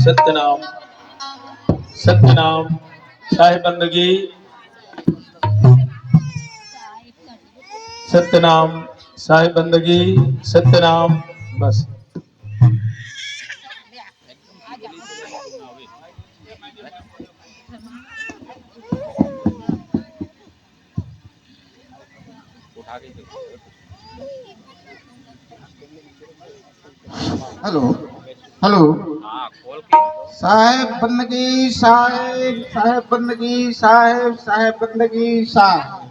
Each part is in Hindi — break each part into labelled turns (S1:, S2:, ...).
S1: सत्यनाम सत्यनाम साहिब बंदगी सत्यनाम साहिब बंदगी सत्यनाम बस।
S2: Hello hello. साहेब बंदगी साहेब, साहेब बंदगी साहेब, साहेब बंदगी साहेब।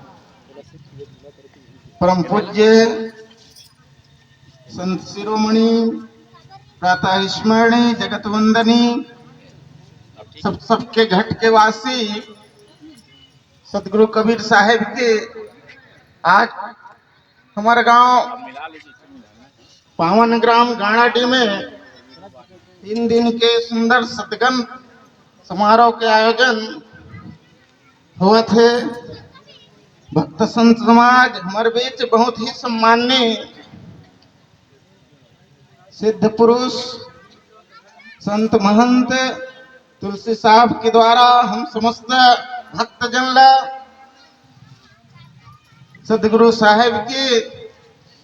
S2: परम पूज्य संत शिरोमणि प्रातः स्मरणी जगत वंदनी सबके घट के वासी सदगुरु कबीर साहेब के आज हमारे गांव पावन ग्राम गाणाडी में 3 दिन के सुंदर सतगन समारोह के आयोजन हुए थे। भक्त संत समाज हमारे बीच बहुत ही सम्माननीय सिद्ध पुरुष संत महंत तुलसी साहब के द्वारा हम समस्त भक्तजन सदगुरु साहेब की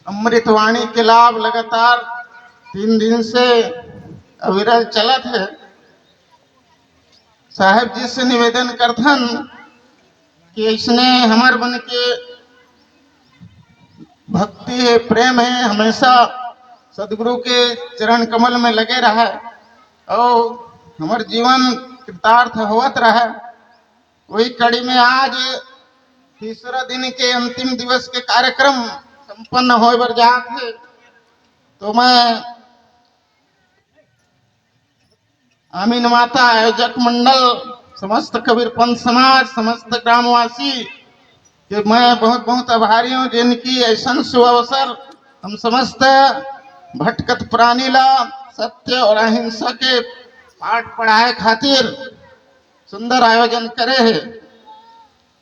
S2: अमृत वाणी के लाभ लगातार 3 दिन से अविरल चलत है। साहेब जी से निवेदन करथन कि इसने हमार बन के भक्ति है, प्रेम है, हमेशा सदगुरु के चरण कमल में लगे रहा और हमार जीवन कृतार्थ होवत रहा। वही कड़ी में आज तीसरा दिन के अंतिम दिवस के कार्यक्रम संपन्न होए बर जात है। तो मैं आमीन माता आयोजक मंडल समस्त कबीर पंथ समाज समस्त ग्रामवासी कि मैं बहुत बहुत आभारी हूँ जिनकी ऐसा सुअवसर हम समस्त भटकत प्राणी ला सत्य और अहिंसा के पाठ पढ़ाए खातिर सुंदर आयोजन करे है।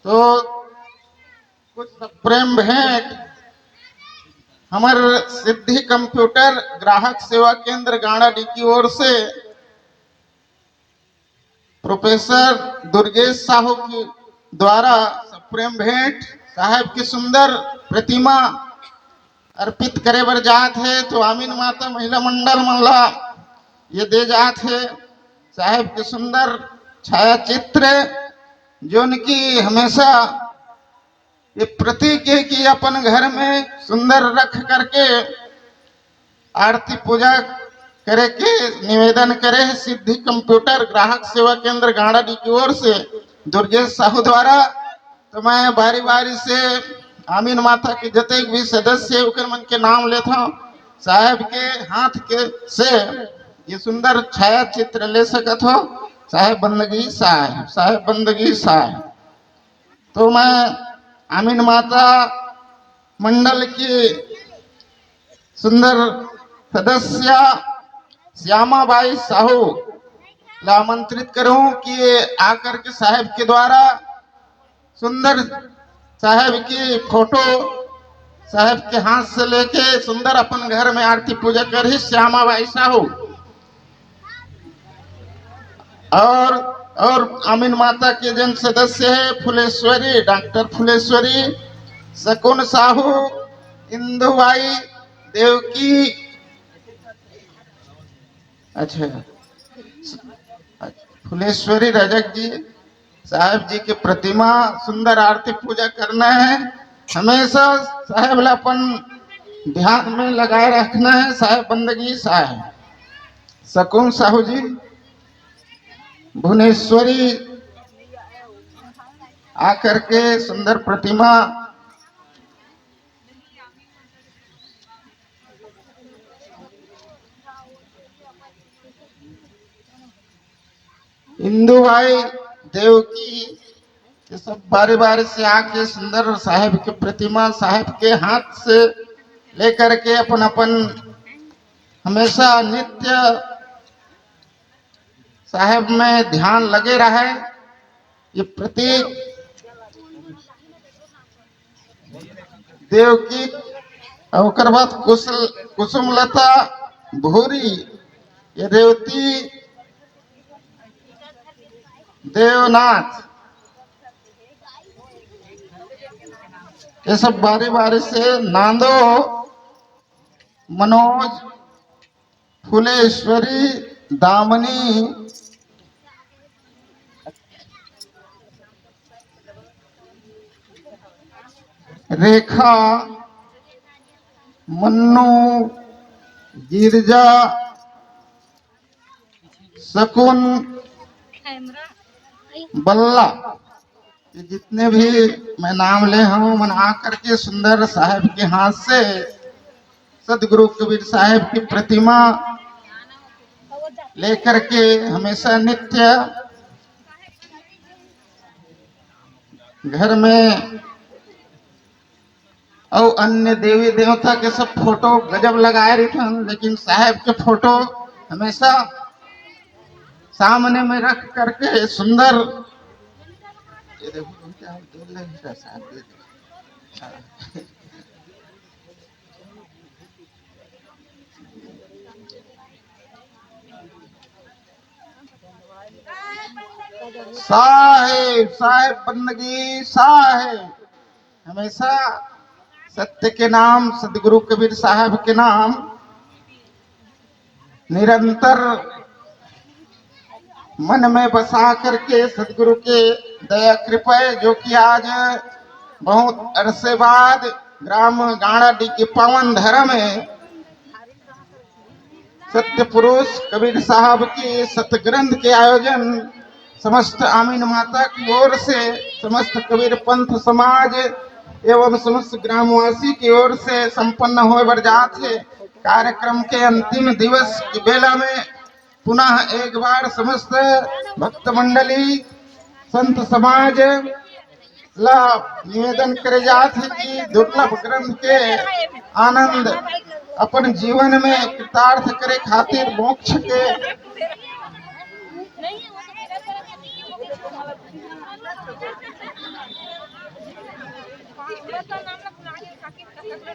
S2: तो कुछ प्रेम भेंट हमार सिद्धि कंप्यूटर ग्राहक सेवा केंद्र गाणाडी की ओर से प्रोफेसर दुर्गेश साहू के द्वारा प्रेम भेंट साहेब की सुंदर प्रतिमा अर्पित करे बर जात है। तो आमीन माता महिला मंडल मनला ये दे जात है साहेब के सुंदर छाया चित्र जो उनकी हमेशा ये प्रतीक है कि अपन घर में सुंदर रख करके आरती पूजा करे के निवेदन करे है सिद्धि कंप्यूटर ग्राहक सेवा केंद्र गाणाडी की ओर से दुर्गेश साहू द्वारा। तो मैं बारी बारी से आमीन माता के जते भी सदस्य उकर मन के नाम लेता हूँ। साहेब के हाथ के से ये सुंदर छाया चित्र ले सकत हो। साहेब बंदगी साहेब, साहेब बंदगी साहेब। तो मैं आमीन माता मंडल की सुंदर सदस्य श्यामाबाई साहू आमंत्रित करूं कि आकर के साहेब के द्वारा सुंदर साहेब की फोटो साहेब के हाथ से लेके सुंदर अपन घर में आरती पूजा करी श्यामाबाई साहू। और आमीन माता के जन सदस्य है फुलेश्वरी डॉक्टर फुलेश्वरी शकुन साहू इंदुबाई देवकी अच्छा फुलेश्वरी रजक जी साहेब जी की प्रतिमा सुंदर आरती पूजा करना है। हमेशा साहेब अपन ध्यान में लगाए रखना है। साहेब बंदगी साहेब शकुन साहू जी भुवनेश्वरी आकर के सुंदर प्रतिमा इंदू भाई, देवकी, ये सब बारी बारी से आके सुंदर साहेब की प्रतिमा साहेब के हाथ से लेकर के अपन अपन हमेशा नित्य साहेब में ध्यान लगे रहे। ये प्रतीक देवकी और बाद कुसुमलता भूरी, ये रेवती देवनाथ, ये सब बारी बारी से नांदो, मनोज, फुलेश्वरी, दामनी, रेखा, मन्नू, गिरजा, शकुन, बल्ला, ये जितने भी मैं नाम ले हूं मना करके सुंदर साहेब के हाथ से सदगुरु कबीर साहेब की प्रतिमा लेकर के हमेशा नित्य घर में और अन्य देवी देवता के सब फोटो गजब लगाए रहे, लेकिन साहेब के फोटो हमेशा सामने में रख करके सुंदर, ये देखो क्या साहेब साहेब बंदगी साहेब हमेशा सत्य के नाम सदगुरु कबीर साहब के नाम निरंतर मन में बसा करके सदगुरु के दया कृपा, जो कि आज बहुत अरसे बाद ग्राम गाड़ाडी के पावन धर्म में सत्य पुरुष कबीर साहब के सतग्रंथ के आयोजन समस्त आमीन माता की ओर से समस्त कबीर पंथ समाज एवं समस्त ग्रामवासी की ओर से संपन्न हो बरजात है। कार्यक्रम के अंतिम दिवस की बेला में पुनः एक बार समस्त भक्त मंडली संत समाज ला निवेदन करे जात है कि दुर्लभ ग्रंथ के आनंद अपन जीवन में कृतार्थ करे खातिर मोक्ष के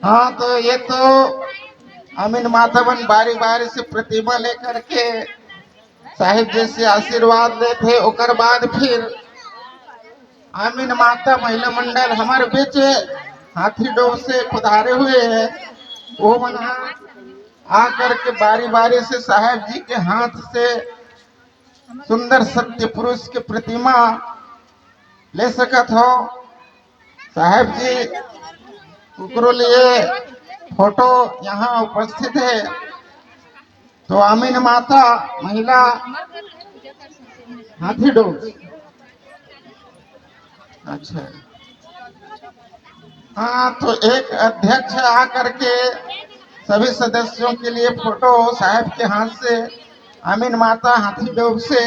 S2: हाँ, तो ये तो अमीन मातावन बारी बारी से प्रतिमा लेकर के साहिब जैसे आशीर्वाद लेते, ओकर बाद फिर आमीन माता महिला मंडल हमारे बीच हाथी डोर से पधारे हुए हैं, वो मना आकर के बारी बारी से साहेब जी के हाथ से सुंदर सत्य पुरुष की प्रतिमा ले सकत हो। साहेब जी उकरो लिए फोटो यहाँ उपस्थित है, तो आमीन माता महिला हाथी डोर, अच्छा हाँ, तो एक अध्यक्ष आकर के सभी सदस्यों के लिए फोटो साहब के हाथ से आमीन माता हाथी डोब से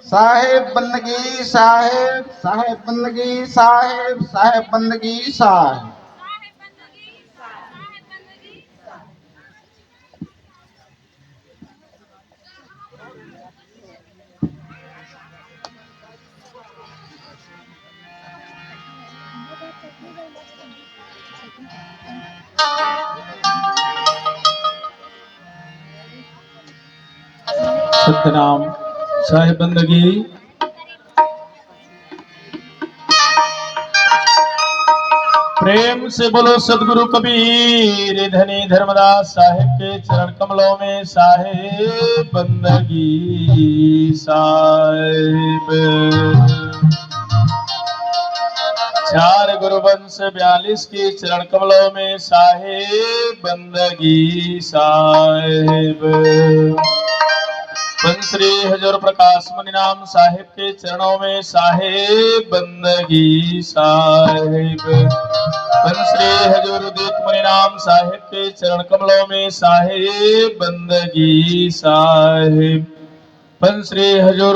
S2: साहेब बंदगी साहेब साहेब बंदगी साहेब साहेब बंदगी साहेब।
S1: सतनाम साहेब बंदगी। प्रेम से बोलो सदगुरु कबीर धनी धर्मदास साहेब के चरण कमलों में साहेब बंदगी साहेब। 4 गुरुवंश 42 के चरण कमलों में साहेब बंदगी साहेब। श्री हजूर प्रकाश मुनि नाम साहेब के चरणों में साहेब बंदगी साहेब। श्री हजूर उदित मुनि नाम साहिब के चरण कमलों में साहिब बंदगी साहिब। श्री हजूर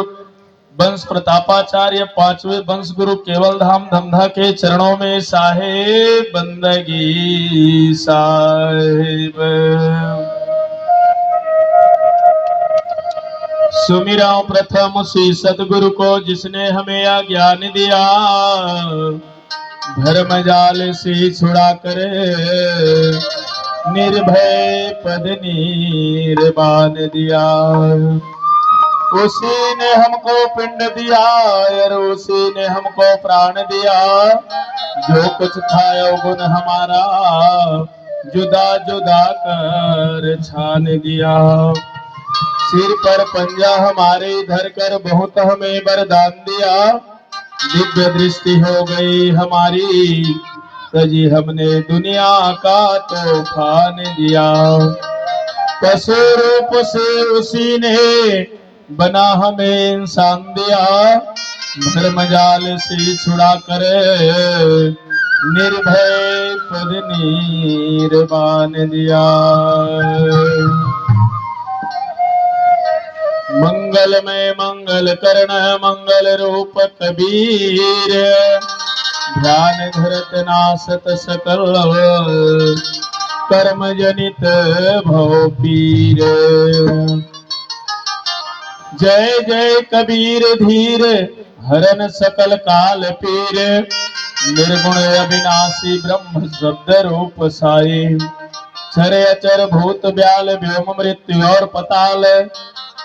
S1: वंश प्रतापाचार्य पांचवे वंश गुरु केवल धाम धमधा के चरणों में साहिब बंदगी साहिब। सुमिरा प्रथम श्री सतगुरु को जिसने हमें यह ज्ञान दिया, धर्म जाल से छुड़ा कर निर्भय पद निर्वाण दिया। उसी ने हमको पिंड दिया और उसी ने हमको प्राण दिया। जो कुछ था अवगुण हमारा जुदा जुदा कर छान दिया। सिर पर पंजा हमारे धर कर बहुत हमें वरदान दिया। दिव्य दृष्टि हो गई हमारी तजी हमने दुनिया का तूफान दिया। पशु रूप से उसी ने बना हमें इंसान दिया। धर्म जाल से छुड़ा कर निर्भय पद निर्वाण दिया। मंगलमय मंगल कर्ण मंगल रूप कबीर, ध्यान धरत नासत सकल कर्म जनित भव पीर। जय जय कबीर धीर हरन सकल काल पीर। निर्गुण अविनाशी ब्रह्म शब्द रूप साई। चर अचर भूत ब्याल व्योम मृत्यु और पताल।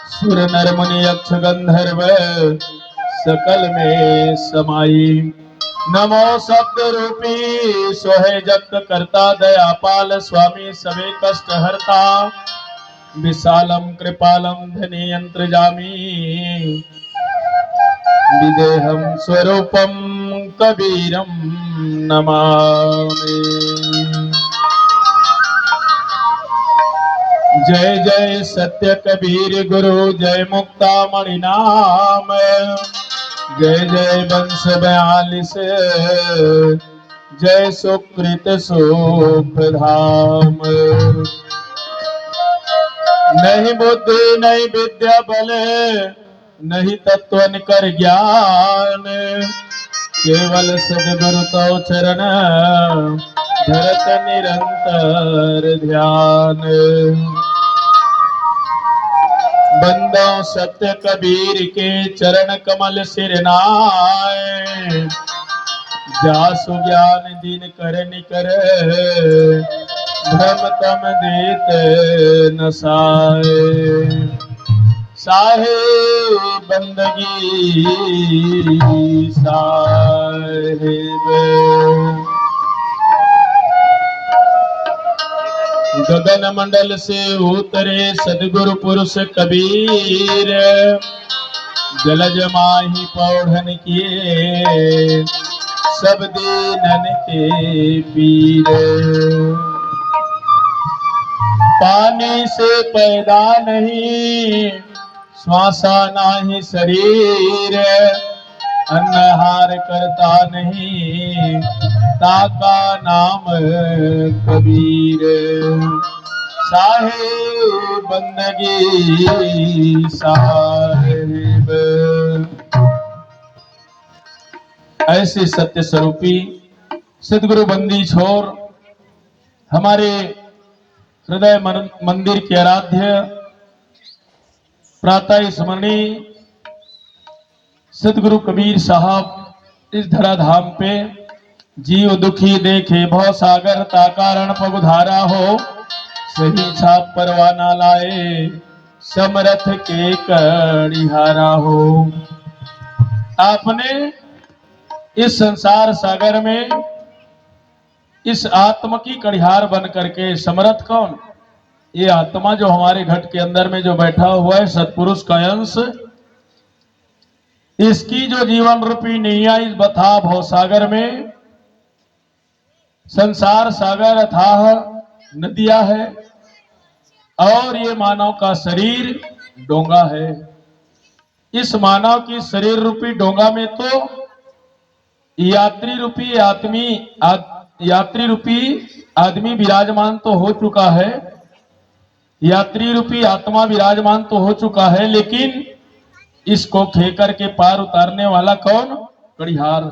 S1: सुर नर मुनि यक्ष गंधर्व सकल में समाई। नमो शब्द रूपी सोहे जगत करता दयापाल। स्वामी सबे कष्ट हरता विशालम कृपालम धनी यंत्रजामी। विदेहम स्वरूपम कबीरम नमामि। जय जय सत्य कबीर गुरु जय मुक्ता मणि नाम। जय जय वंश 42 जय सुकृत सुख धाम। नहीं बुद्धि नहीं विद्या बल नहीं तत्व निकर ज्ञान। केवल सदगुरु तो चरण धरत निरंतर ध्यान। बंदो सत्य कबीर के चरण कमल सिर नाय। जासु ज्ञान दीन कर निकर भ्रम तम देत नसाए। साहेब बंदगी साहेब। गगन मंडल से उतरे सदगुरु पुरुष कबीर। जलज माही पौढ़न किए सब दीनन के पीर। पानी से पैदा नहीं श्वासा नाही शरीर। अन्नहार करता नहीं ताका नाम कबीर। साहेब बंदगी साहेब। ऐसे सत्य स्वरूपी सदगुरु बंदी छोर हमारे हृदय मंदिर के आराध्य प्रातः स्मरणीय सदगुरु कबीर साहब इस धराधाम पे जीव दुखी देखे भव सागर ता कारण पगुधारा हो। सही छाप परवाना लाए समरथ के कड़िहारा हो। आपने इस संसार सागर में इस आत्मा की कड़िहार बन करके समरथ कौन? ये आत्मा जो हमारे घट के अंदर में जो बैठा हुआ है सत्पुरुष का अंश। इसकी जो जीवन रूपी नैया इस बथा भव सागर में संसार सागर अथाह नदिया है और ये मानव का शरीर डोंगा है। इस मानव की शरीर रूपी डोंगा में तो यात्री रूपी यात्री रूपी आदमी विराजमान तो हो चुका है, यात्री रूपी आत्मा विराजमान तो हो चुका है, लेकिन इसको खेकर के पार उतारने वाला कौन? कड़िहार,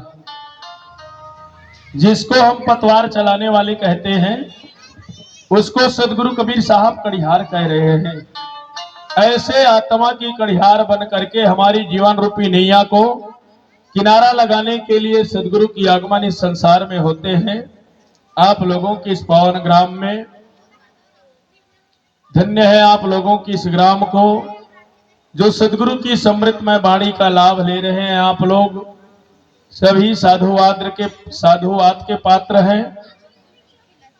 S1: जिसको हम पतवार चलाने वाले कहते हैं, उसको सदगुरु कबीर साहब कड़िहार कह रहे हैं। ऐसे आत्मा की कड़िहार बन करके हमारी जीवन रूपी नैया को किनारा लगाने के लिए सदगुरु की आगमन इस संसार में होते हैं। आप लोगों के इस पावन ग्राम में धन्य है, आप लोगों की इस ग्राम को जो सदगुरु की समृद्धमय वाणी का लाभ ले रहे हैं। आप लोग सभी साधुवाद के पात्र हैं,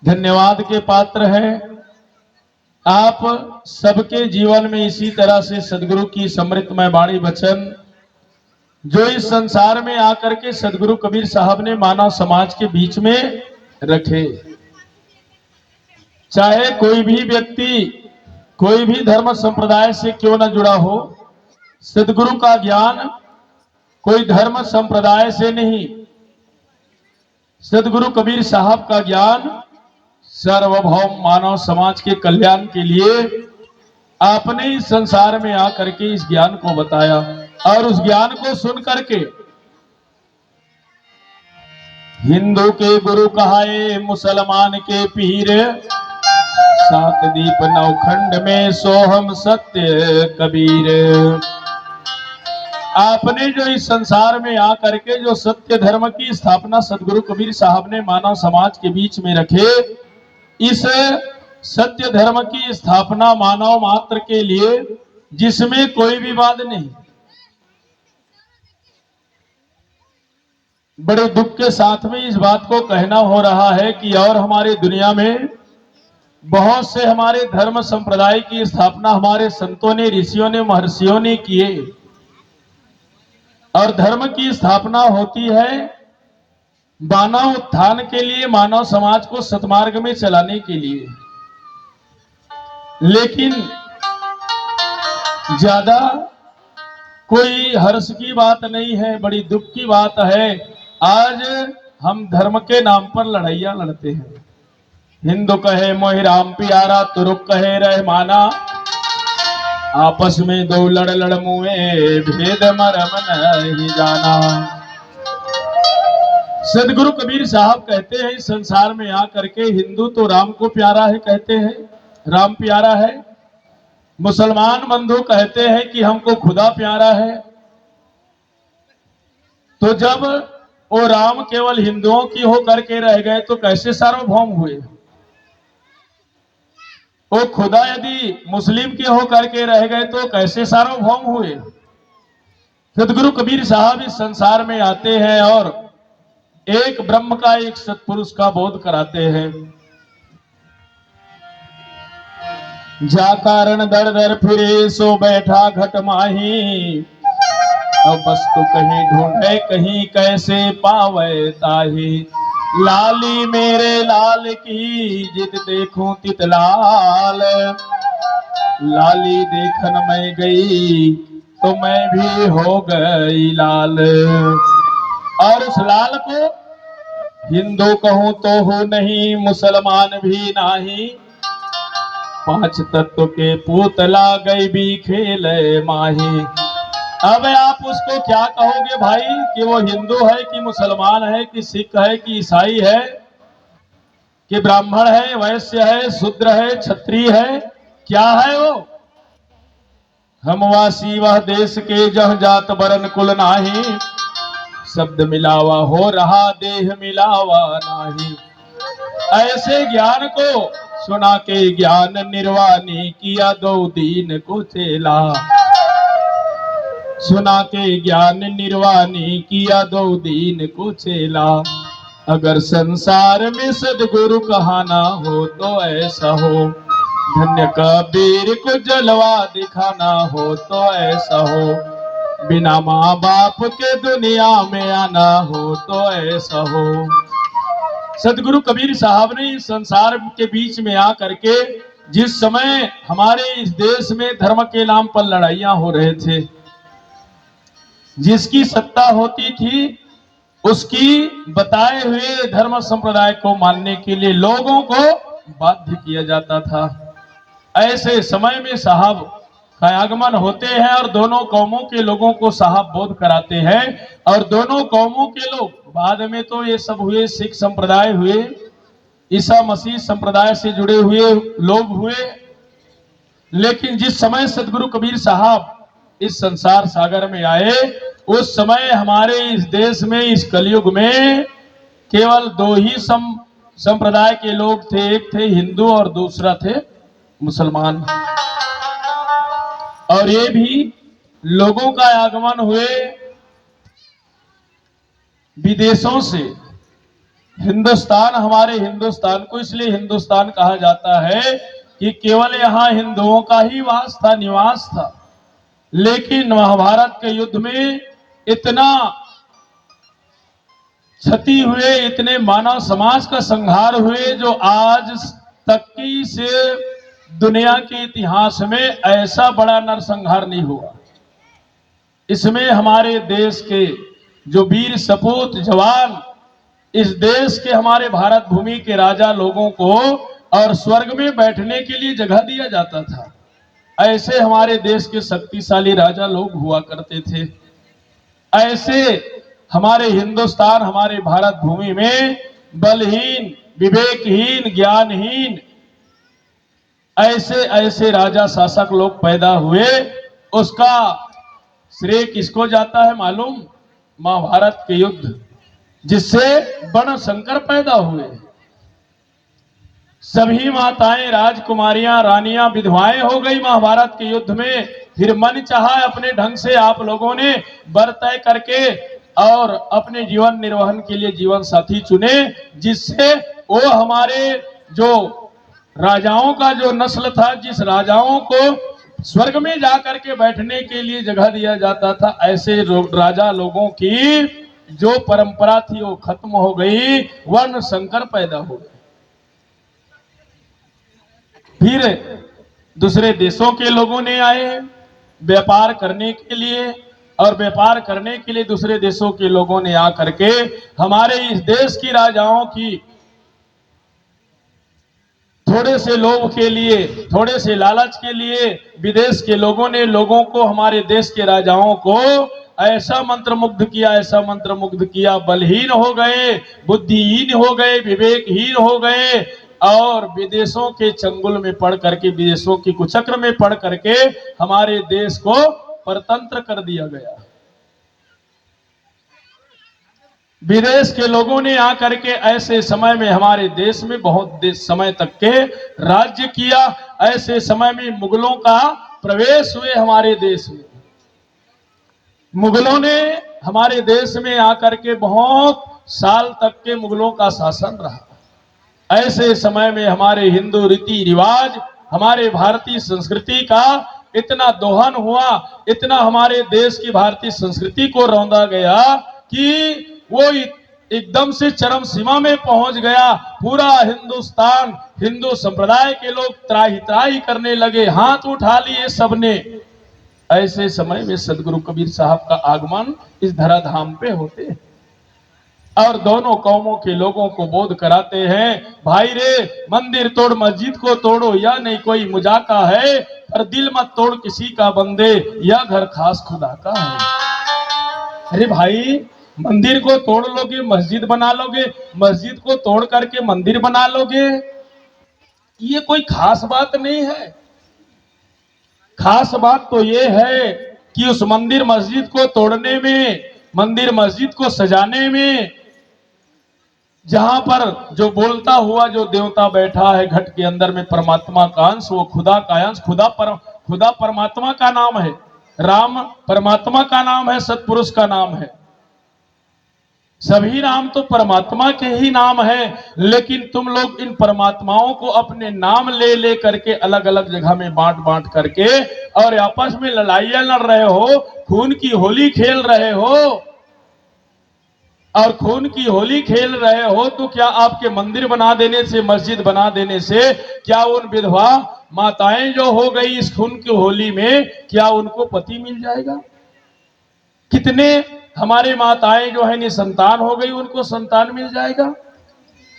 S1: धन्यवाद के पात्र हैं। आप सबके जीवन में इसी तरह से सदगुरु की समृद्धमय वाणी वचन जो इस संसार में आकर के सदगुरु कबीर साहब ने मानव समाज के बीच में रखे, चाहे कोई भी व्यक्ति कोई भी धर्म संप्रदाय से क्यों न जुड़ा हो, सदगुरु का ज्ञान कोई धर्म संप्रदाय से नहीं, सदगुरु कबीर साहब का ज्ञान सर्वभौम मानव समाज के कल्याण के लिए आपने इस संसार में आकर के इस ज्ञान को बताया। और उस ज्ञान को सुन करके हिंदू के गुरु कहाए, मुसलमान के पीर, सात दीप नवखंड में सोहम सत्य कबीर। आपने जो इस संसार में आकर के जो सत्य धर्म की स्थापना सदगुरु कबीर साहब ने मानव समाज के बीच में रखे, इस सत्य धर्म की स्थापना मानव मात्र के लिए जिसमें कोई विवाद नहीं। बड़े दुख के साथ में इस बात को कहना हो रहा है कि और हमारे दुनिया में बहुत से हमारे धर्म संप्रदाय की स्थापना हमारे संतों ने, ऋषियों ने, महर्षियों ने किए, और धर्म की स्थापना होती है मानव उत्थान के लिए, मानव समाज को सतमार्ग में चलाने के लिए। लेकिन ज्यादा कोई हर्ष की बात नहीं है, बड़ी दुख की बात है। आज हम धर्म के नाम पर लड़ाइयां लड़ते हैं। हिंदू कहे मोहि राम प्यारा, तुरुक कहे रहमाना, आपस में दो लड़ मुए, भेद मरम नहीं जाना। सदगुरु कबीर साहब कहते हैं इस संसार में आकर के हिंदू तो राम को प्यारा है, कहते हैं राम प्यारा है, मुसलमान बंधु कहते हैं कि हमको खुदा प्यारा है। तो जब वो राम केवल हिंदुओं की होकर के रह गए तो कैसे सार्वभौम हुए? वो खुदा यदि मुस्लिम के होकर के रह गए तो कैसे सार्वभौम हुए? सदगुरु कबीर साहब इस संसार में आते हैं और एक ब्रह्म का, एक सत्पुरुष का बोध कराते हैं। जा कारण दर दर फिरे सो बैठा घट माही, अब वस्तु कहीं ढूंढे कहीं कैसे पावे ताही। लाली मेरे लाल की जित देखूं तित लाल, लाली देखन मैं गई तो मैं भी हो गई लाल। और उस लाल को हिंदू कहूं तो हो नहीं, मुसलमान भी नहीं, पांच तत्व के पुतला गई भी खेले माही। अब आप उसको क्या कहोगे भाई कि वो हिंदू है कि मुसलमान है कि सिख है कि ईसाई है कि ब्राह्मण है, वैश्य है, शूद्र है, क्षत्रिय है, क्या है वो? हम वासी वह देश के जह जात बरन कुल नाही, शब्द मिलावा हो रहा देह मिलावा नाही। ऐसे ज्ञान को सुना के ज्ञान निर्वाणी किया दो दीन को चेला, सुना के ज्ञान निर्वाणी किया दो दीन को चेला। अगर संसार में सदगुरु कहाना हो तो ऐसा हो, धन्य कबीर को जलवा दिखाना हो तो ऐसा हो, बिना माँ बाप के दुनिया में आना हो तो ऐसा हो। सदगुरु कबीर साहब ने इस संसार के बीच में आकर के जिस समय हमारे इस देश में धर्म के नाम पर लड़ाइयां हो रहे थे, जिसकी सत्ता होती थी उसकी बताए हुए धर्म संप्रदाय को मानने के लिए लोगों को बाध्य किया जाता था। ऐसे समय में साहब का आगमन होते हैं और दोनों कौमों के लोगों को साहब बोध कराते हैं। और दोनों कौमों के लोग बाद में तो ये सब हुए, सिख संप्रदाय हुए, ईसा मसीह संप्रदाय से जुड़े हुए लोग हुए। लेकिन जिस समय सदगुरु कबीर साहब इस संसार सागर में आए, उस समय हमारे इस देश में, इस कलयुग में केवल दो ही संप्रदाय के लोग थे। एक थे हिंदू और दूसरा थे मुसलमान। और ये भी लोगों का आगमन हुए विदेशों से। हिंदुस्तान, हमारे हिंदुस्तान को इसलिए हिंदुस्तान कहा जाता है कि केवल यहाँ हिंदुओं का ही वास था, निवास था। लेकिन महाभारत के युद्ध में इतना क्षति हुए, इतने मानव समाज का संहार हुए, जो आज तक की से दुनिया के इतिहास में ऐसा बड़ा नरसंहार नहीं हुआ। इसमें हमारे देश के जो वीर सपूत जवान, इस देश के, हमारे भारत भूमि के राजा लोगों को और स्वर्ग में बैठने के लिए जगह दिया जाता था। ऐसे हमारे देश के शक्तिशाली राजा लोग हुआ करते थे। ऐसे हमारे हिंदुस्तान, हमारे भारत भूमि में बलहीन, विवेकहीन, ज्ञानहीन ऐसे ऐसे राजा शासक लोग पैदा हुए। उसका श्रेय किसको जाता है मालूम? महाभारत के युद्ध, जिससे बन शंकर पैदा हुए। सभी माताएं, राजकुमारियां, रानियां विधवाएं हो गई महाभारत के युद्ध में। फिर मन चाहा अपने ढंग से आप लोगों ने वर तय करके और अपने जीवन निर्वहन के लिए जीवन साथी चुने, जिससे वो हमारे जो राजाओं का जो नस्ल था, जिस राजाओं को स्वर्ग में जाकर के बैठने के लिए जगह दिया जाता था, ऐसे राजा लोगों की जो परंपरा थी वो खत्म हो गई, वर्ण संकर पैदा हो गए। फिर दूसरे देशों के लोगों ने आए व्यापार करने के लिए, और व्यापार करने के लिए दूसरे देशों के लोगों ने आकर के हमारे इस देश की राजाओं की थोड़े से लोभ के लिए, थोड़े से लालच के लिए विदेश के लोगों ने लोगों को, हमारे देश के राजाओं को ऐसा मंत्रमुग्ध किया, ऐसा मंत्रमुग्ध किया, बलहीन हो गए, बुद्धिहीन हो गए, विवेकहीन हो गए और विदेशों के चंगुल में पड़ करके, विदेशों की कुचक्र में पड़ करके हमारे देश को परतंत्र कर दिया गया। विदेश के लोगों ने आकर के ऐसे समय में हमारे देश में बहुत समय तक के राज्य किया। ऐसे समय में मुगलों का प्रवेश हुए हमारे देश में। मुगलों ने हमारे देश में आकर के बहुत साल तक के मुगलों का शासन रहा। ऐसे समय में हमारे हिंदू रीति रिवाज, हमारे भारतीय संस्कृति का इतना दोहन हुआ, इतना हमारे देश की भारतीय संस्कृति को रौंदा गया कि वो एकदम से चरम सीमा में पहुंच गया। पूरा हिंदुस्तान, हिंदू संप्रदाय के लोग त्राही त्राही करने लगे, हाथ उठा लिए सबने। ऐसे समय में सदगुरु कबीर साहब का आगमन इस धराधाम पे होते हैं और दोनों कौमों के लोगों को बोध कराते हैं, भाई रे, मंदिर तोड़ मस्जिद को तोड़ो, या नहीं कोई मुजाका है, पर दिल मत तोड़ किसी का बंदे, यह घर खास खुदा का है। अरे भाई, मंदिर को तोड़ लोगे मस्जिद बना लोगे, मस्जिद को तोड़ करके मंदिर बना लोगे, ये कोई खास बात नहीं है। खास बात तो ये है कि उस मंदिर मस्जिद को तोड़ने में, मंदिर मस्जिद को सजाने में, जहां पर जो बोलता हुआ जो देवता बैठा है घट के अंदर में, परमात्मा का अंश, वो खुदा का अंश, खुदा परमात्मा का नाम है, राम परमात्मा का नाम है, सतपुरुष का नाम है। सभी नाम तो परमात्मा के ही नाम है, लेकिन तुम लोग इन परमात्माओं को अपने नाम ले ले करके अलग अलग जगह में बांट बांट करके और आपस में लड़ाइयां लड़ रहे हो, खून की होली खेल रहे हो। और खून की होली खेल रहे हो तो क्या आपके मंदिर बना देने से, मस्जिद बना देने से, क्या उन विधवा माताएं जो हो गई इस खून की होली में, क्या उनको पति मिल जाएगा? कितने हमारी माताएं जो है निसंतान हो गई, उनको संतान मिल जाएगा।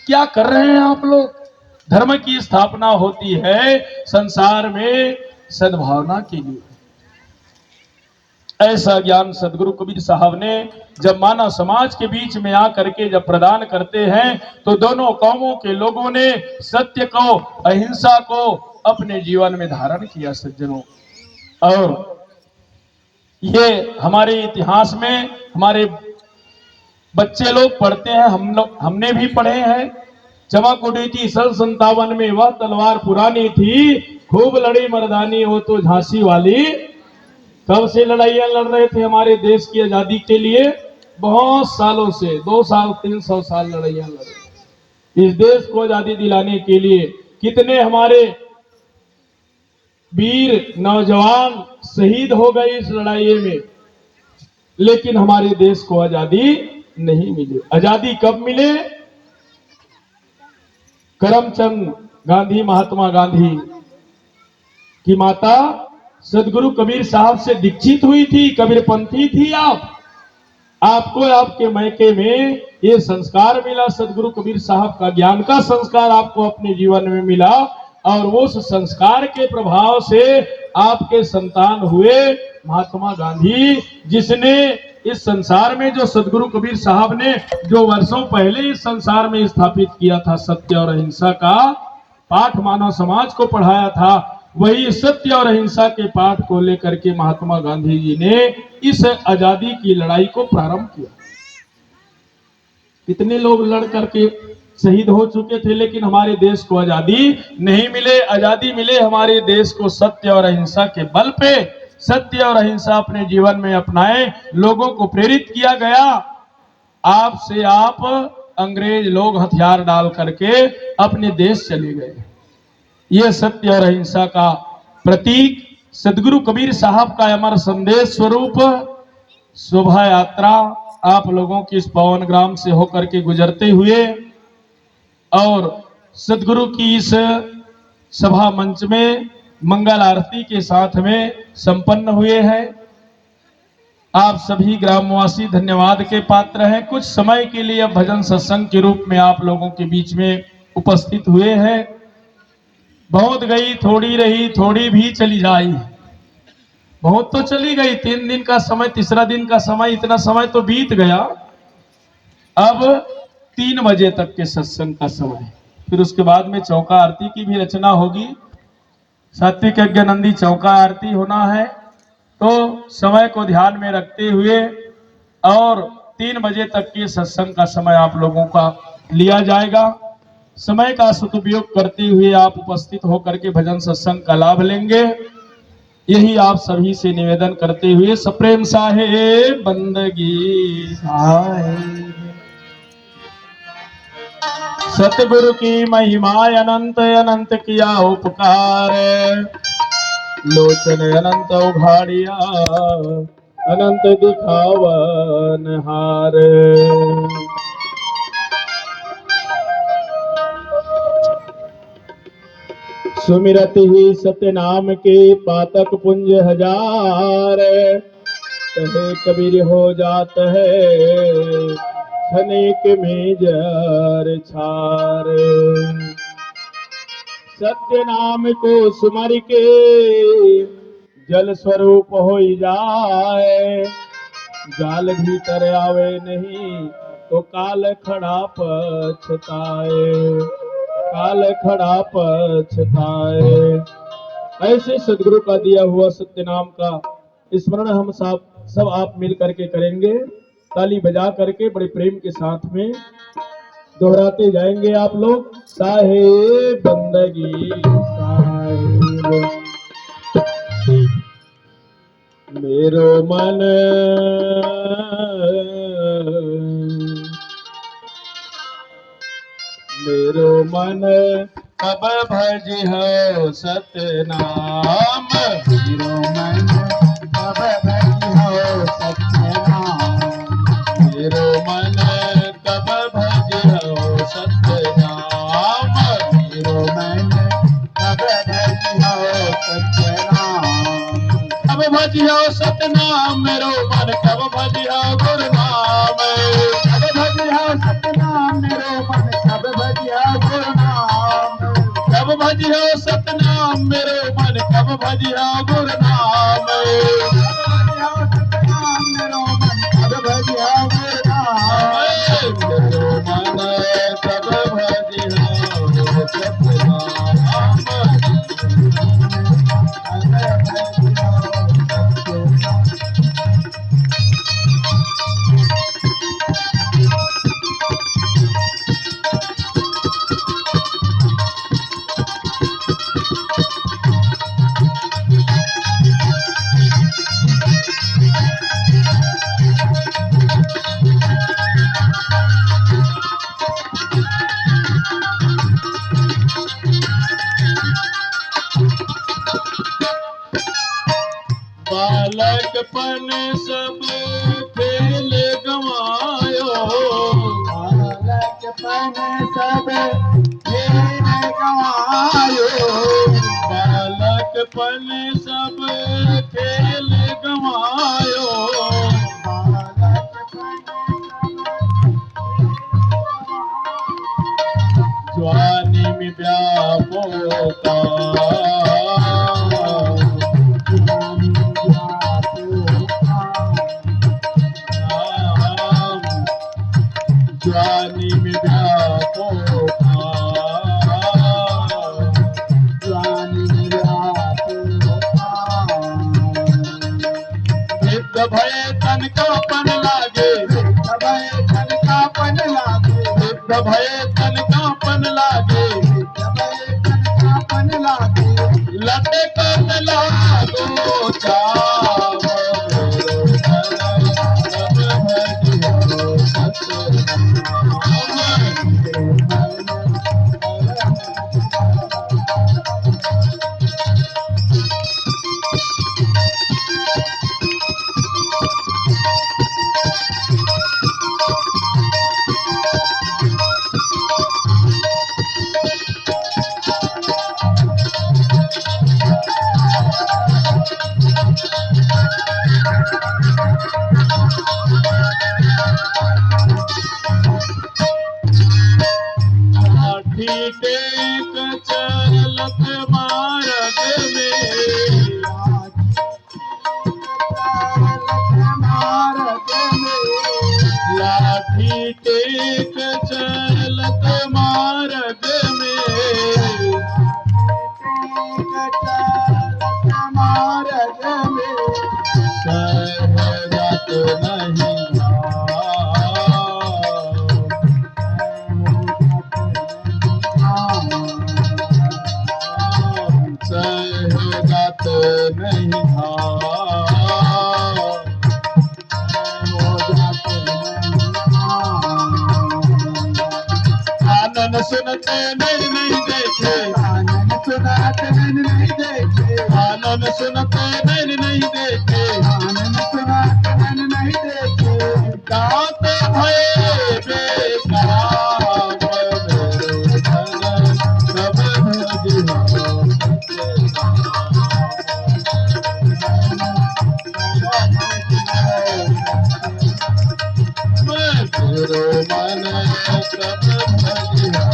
S1: क्या कर रहे हैं आप लोग? धर्म की स्थापना होती है संसार में सद्भावना के लिए। ऐसा ज्ञान सदगुरु कबीर साहब ने जब मानव समाज के बीच में आकर के जब प्रदान करते हैं, तो दोनों कौमों के लोगों ने सत्य को, अहिंसा को अपने जीवन में धारण किया सज्जनों। और ये हमारे इतिहास में हमारे बच्चे लोग पढ़ते हैं, हमने भी पढ़े हैं। चमक उड़ी थी सन 57 में, वह तलवार पुरानी थी, खूब लड़ी मर्दानी हो तो झांसी वाली। कब से लड़ाइयां लड़ रहे थे हमारे देश की आजादी के लिए? बहुत सालों से, 200 300 साल लड़ाइयां लड़े इस देश को आजादी दिलाने के लिए। कितने हमारे वीर नौजवान शहीद हो गए इस लड़ाई में, लेकिन हमारे देश को आजादी नहीं मिली। आजादी कब मिले? करमचंद गांधी, महात्मा गांधी की माता सदगुरु कबीर साहब से दीक्षित हुई थी, कबीरपंथी थी आपको आपके मैके में ये संस्कार मिला, सदगुरु कबीर साहब का ज्ञान का संस्कार आपको अपने जीवन में मिला, और उस संस्कार के प्रभाव से आपके संतान हुए महात्मा गांधी, जिसने इस संसार में जो सदगुरु कबीर साहब ने जो वर्षों पहले इस संसार में स्थापित किया था, सत्य और अहिंसा का पाठ मानव समाज को पढ़ाया था, वही सत्य और अहिंसा के पाठ को लेकर के महात्मा गांधी जी ने इस आजादी की लड़ाई को प्रारंभ किया। कितने लोग लड़ करके शहीद हो चुके थे, लेकिन हमारे देश को आजादी नहीं मिले। आजादी मिले हमारे देश को सत्य और अहिंसा के बल पे। सत्य और अहिंसा अपने जीवन में अपनाए, लोगों को प्रेरित किया गया। आपसे आप अंग्रेज लोग हथियार डाल करके अपने देश चले गए। यह सत्य और अहिंसा का प्रतीक सदगुरु कबीर साहब का अमर संदेश स्वरूप शोभा यात्रा आप लोगों की इस पवन ग्राम से होकर के गुजरते हुए और सदगुरु की इस सभा मंच में मंगल आरती के साथ में संपन्न हुए हैं। आप सभी ग्रामवासी धन्यवाद के पात्र हैं। कुछ समय के लिए अब भजन सत्संग के रूप में आप लोगों के बीच में उपस्थित हुए हैं। बहुत गई थोड़ी रही, थोड़ी भी चली जाई। बहुत तो चली गई, 3 दिन का समय, तीसरा दिन का समय, इतना समय तो बीत गया। अब 3 बजे तक के सत्संग का समय, फिर उसके बाद में चौका आरती की भी रचना होगी। सात्विक यज्ञानंदी चौका आरती होना है, तो समय को ध्यान में रखते हुए और 3 बजे तक के सत्संग का समय आप लोगों का लिया जाएगा। समय का सदुपयोग करते हुए आप उपस्थित होकर के भजन सत्संग का लाभ लेंगे, यही आप सभी से निवेदन करते हुए सप्रेम साहेब बंदगी साहेब। सतगुरु की महिमा अनंत अनंत किया उपकार, लोचन अनंत उघाड़िया अनंत दिखावन हार। सुमिरत ही सत्य नाम के पातक पुंज हजार, कहे कबीर हो जात है छनेक में जर छार। सत्य नाम को सुमर के जल स्वरूप हो जाए, जाल भीतर आवे नहीं तो काल खड़ा पछताए, काल खड़ा पछताए। ऐसे सदगुरु का दिया हुआ सत्य नाम का स्मरण हम सब आप मिल करके करेंगे। ताली बजा करके बड़े प्रेम के साथ में दोहराते जाएंगे आप लोग। साहेब बंदगी साहेब, मेरो मन मेरो मन कब भज हो सतनाम, मेरो मन कब भज हो सतनाम, मेरो मन कब भज हो सतनाम, मेरो मन कब भज हो सतनाम। अब भजियो सतनाम मेरो मन कब भजियो गुरु नाम।
S3: कब भजियो सतनाम मेरो मन कब भजियो गुरु नाम।
S1: कब भजियो सतनाम मेरो मन कब भजियो गुरु नाम।
S3: कब भजियो सतनाम मेरो मन कब भजियो गुरु नाम।
S1: बालकपन सब खेल गवायो।
S3: बालकपन सब खेल गवायो।
S1: बालकपन सब खेल गवायो। जवानी में व्यापोता जवानी में व्यापोता वृद्ध भय तन का पन लागे। वृद्ध भय तन का पन लागे। लटे कर लागो चाव लाठी टेक चलत मार्ग में। लाठी टेक चलत मार्ग में। सहजत नहीं सहजत नहीं आनंद सुनते नहीं देखे।
S3: आनंद सुनाते नहीं देखे।
S1: आनंद सुनते नहीं देखे।
S3: आनंद सुनाते नहीं देखे।
S1: गाते भये बेकरार मेरे धन सब भजियो मैं तेरो मन सब भजियो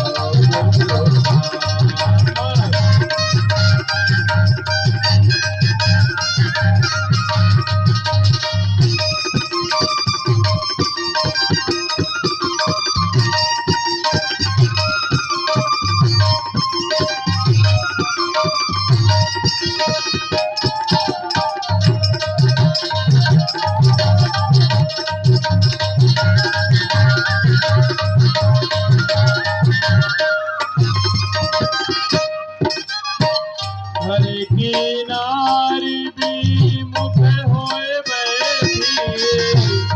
S1: हरि की नारी भी मुख होए बैठी।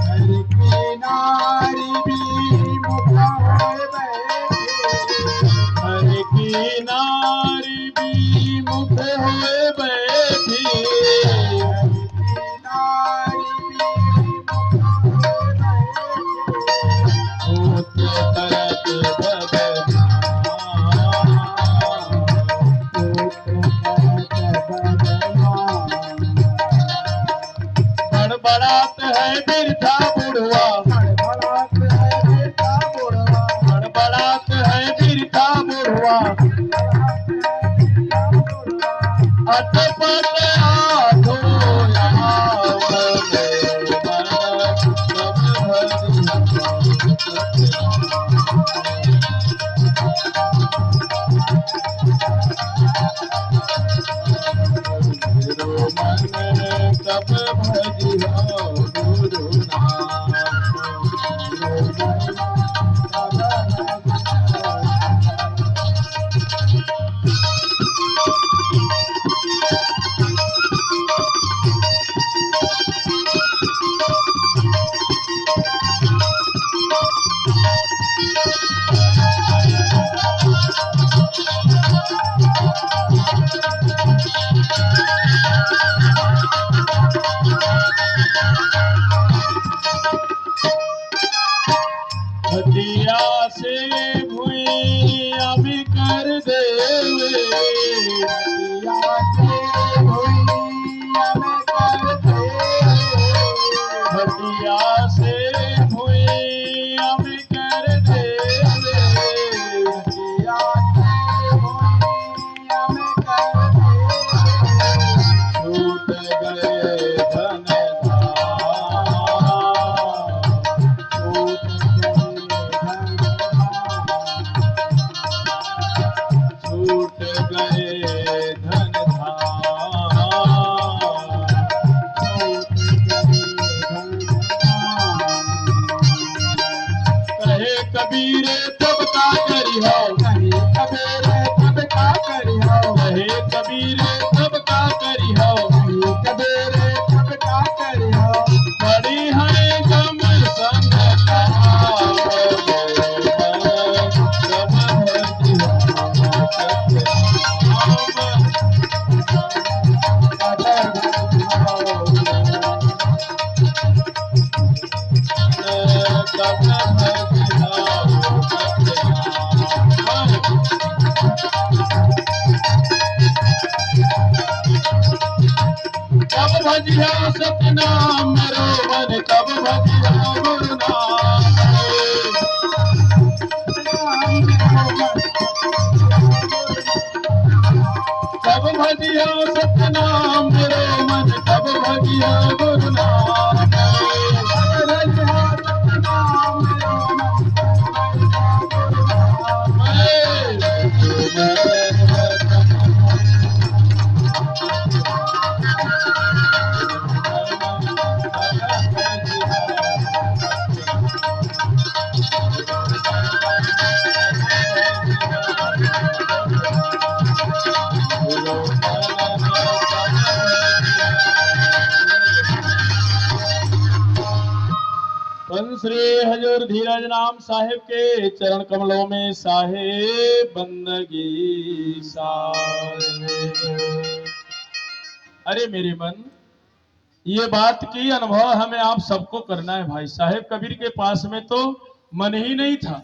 S3: हरि की नारी भी मुख होए बैठी।
S1: हरि की नारी भी मुख होए बैठी। होत करत बदना बड़बड़ात है बिरथा बुढ़वा,
S3: बड़बड़ात है बेटा बुढ़वा,
S1: बड़बड़ात है बिरथा बुढ़वा, अटपट आधो कब भजियो हटिया से भुइया भी कर देवे,
S3: या के भुइया में कर दे,
S1: हटिया से भुइया भी कर देवे,
S3: या के भुइया में कर दे,
S1: छूट गए धन धाम, छूट गए धन धाम, कहे कबीर तब का करी हो,
S3: कहे कबीर तब का करी हो,
S1: कहे कबीर तब का करी हो,
S3: कबीर तब का करी हो,
S1: बड़ी है गम संग कब भजिया सतनाम मेरो मन, कब भजिया गुरु नाम, कब भजिया सतनाम मेरो मन, कब भजिया गुरु नाम, पंच श्री हजूर धीरज नाम साहिब के चरण कमलों में साहेब बंदगी साहेब। अरे मेरे मन, ये बात की अनुभव हमें आप सबको करना है भाई। साहेब कबीर के पास में तो मन ही नहीं था।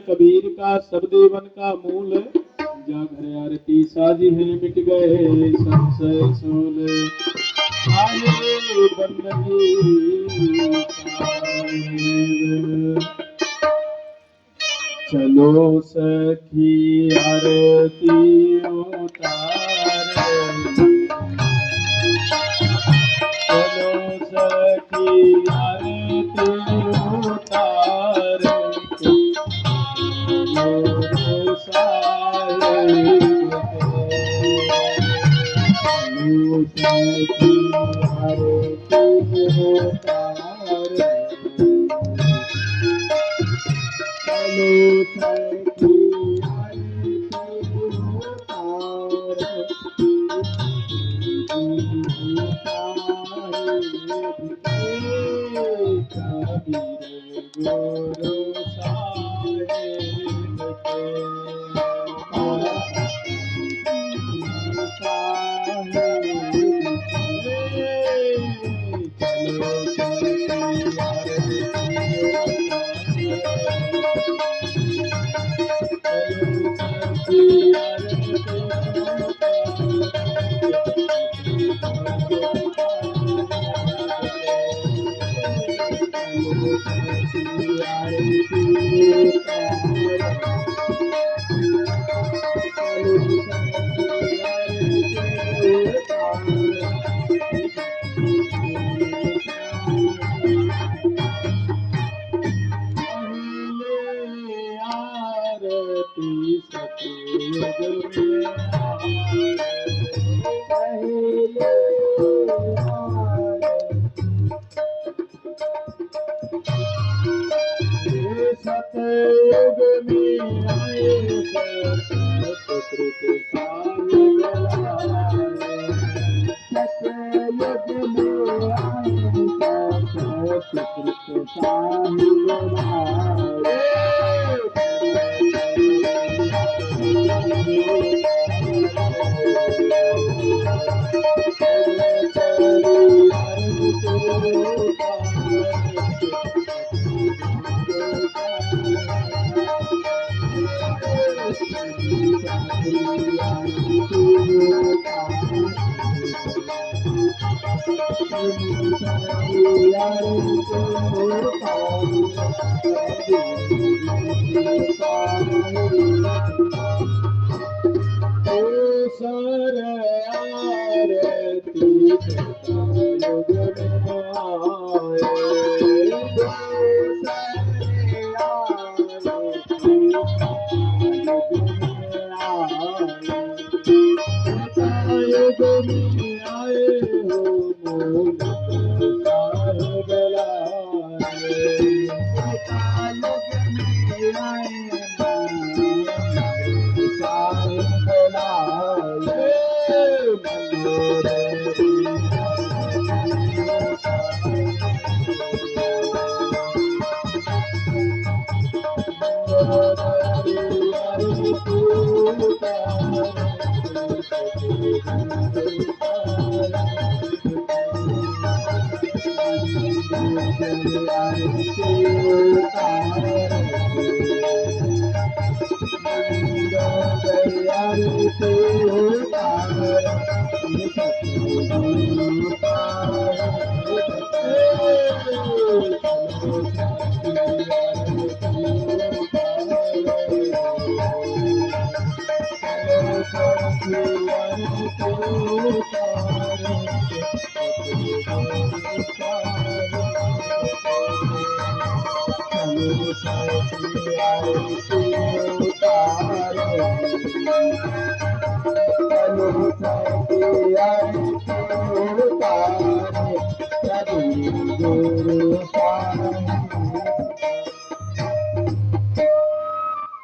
S1: कबीर का सब देवन का मूल, जा घर आरती साजी है मिट गए संशय सूल। आए बंदगी साहेब, चलो सखी आरती उतारे, चलो सखी आरती उतारे, गुरु साहिब चलो सखी आरती उतारे, चलो सखी आरती सतयुग में आए सतकृत साहिब लाए, सतयुग में आए सतकृत साहिब लाए। सर आरती सतयुग में सतयुग में आए हो मूल साहिब लाए, सतयुग में आए साहिब लाए।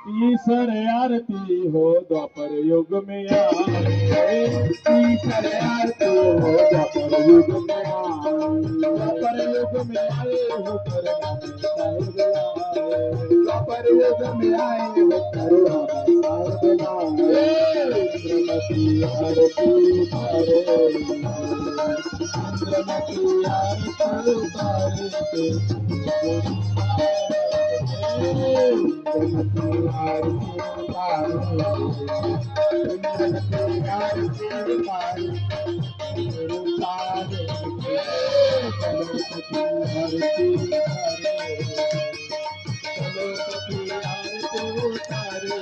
S1: तीसर आरती हो द्वापर युग में आए, तीसर आरती हो द्वापर युग में आए, द्वापर युग में आए हो करुणा साहिब लाए, द्वापर युग में आए हो करुणा साहिब लाए। इंद्रमती आरती उतारे, इंद्रमती आरती उतारे,
S3: की आरती उतारे कुंदन की आरती उतारे गुरु साहिब के चलो सखी आरती उतारे चलो सखी आरती उतारे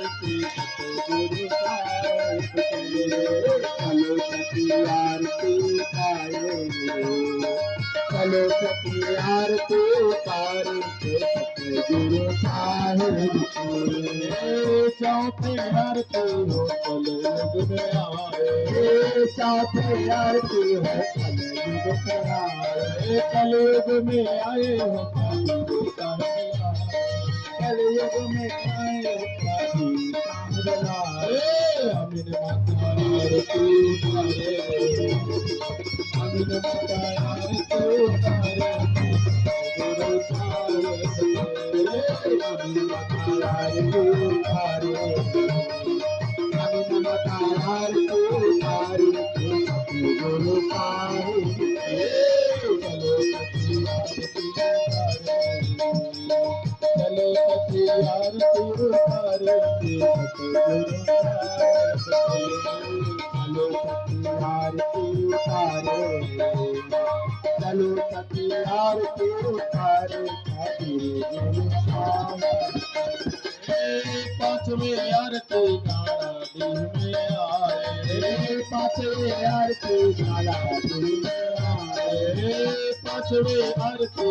S3: गुरु साहिब के चलो सखी आरती उतारे चलो सखी आरती उतारे गुरु साहिब के चौथे आरती हो चलो गुरु आए चौथे आरती हो चलो गुरु आए कलयुग में आए हो कलयुग में आए हो अमीन माता आरती उतारे अमीन माता आरती उतारे गुरु साहिब अमीन माता आरती उतारे अमीन माता आरती उतारे गुरु साहिब चलो सखी आरती उतारे चलो सखी आरती उतारे चलो सखी आरती उतारे पांचवें आरती गाना दिन में आए पांचवें आरती गाना दिन में आए पांचवें आरती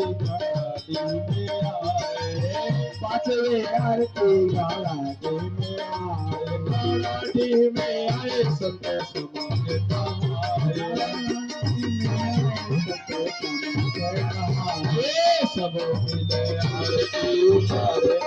S3: गाना दिन में आए पांचवें आरती गाना दिन में आए गाना दिन में आए संत समाज सब मिले आरती उतारे